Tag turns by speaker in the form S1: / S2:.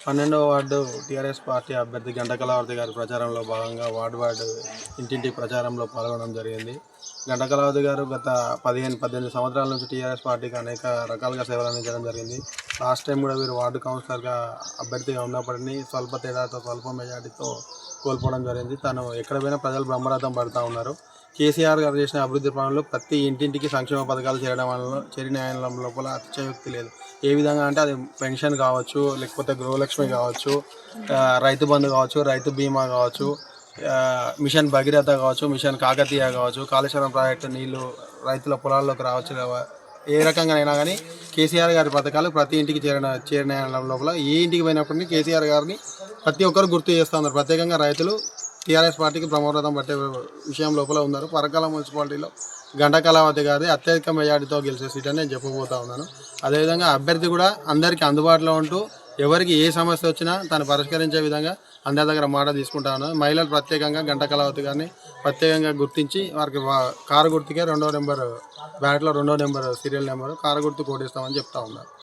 S1: 12వ ward TRS party అభ్యర్థి గంట కళావతి గారి ప్రచారంలో భాగంగా వార్డు ఇంటింటి ప్రచారంలో పాల్గొనడం జరిగింది. గంట కళావతి గారు గత 18 సంవత్సరాల నుంచి టీఆర్ఎస్ పార్టీకి అనేక రకాలుగా సేవలు అందించడం జరిగింది. లాస్ట్ టైం కూడా వీరు వార్డు కౌన్సిలర్గా అభ్యర్థిగా ఉన్నప్పటికీ స్వల్ప తేడాతో స్వల్ప మెజార్టీతో కోల్పోవడం జరిగింది. తను ఎక్కడ పోయినా ప్రజలు బ్రహ్మరథం పడుతూ ఉన్నారు. కేసీఆర్ గారు చేసిన అభివృద్ధి పనులు ప్రతి ఇంటింటికి సంక్షేమ పథకాలు చేరిన లోపల అతిశయోక్తి లేదు. ఏ విధంగా అంటే అది పెన్షన్ కావచ్చు, లేకపోతే గృహలక్ష్మి కావచ్చు, రైతు బంధు కావచ్చు, రైతు బీమా కావచ్చు, మిషన్ భగీరథ కావచ్చు, మిషన్ కాకతీయ కావచ్చు, కాళేశ్వరం ప్రాజెక్టు నీళ్లు రైతుల పొలాల్లోకి రావచ్చు. ఏ రకంగానైనా కానీ కేసీఆర్ గారి పథకాలు ప్రతి ఇంటికి చేరిన లోపల ఏ ఇంటికి పోయినప్పటికీ కేసీఆర్ గారిని ప్రతి ఒక్కరు గుర్తు చేస్తూ ఉన్నారు. ప్రత్యేకంగా రైతులు టీఆర్ఎస్ పార్టీకి బ్రహ్మరథం పట్టే విషయం లోపల ఉన్నారు. పరకాల మున్సిపాలిటీలో గంట కళావతి గారి అత్యధిక మెజార్టీతో గెలిచే సీట్ అని నేను చెప్పబోతా ఉన్నాను. అదేవిధంగా అభ్యర్థి కూడా అందరికీ అందుబాటులో ఉంటూ ఎవరికి ఏ సమస్య వచ్చినా తను పరిష్కరించే విధంగా అందరి దగ్గర మాట తీసుకుంటా ఉన్నాను. మహిళలు ప్రత్యేకంగా గంట కళావతి గారిని ప్రత్యేకంగా గుర్తించి వారికి కారు గుర్తుకే 2వ నెంబర్ బ్యాట్లో 2వ నెంబర్ సీరియల్ నెంబరు కారు గుర్తు కోటిస్తామని చెప్తా ఉన్నారు.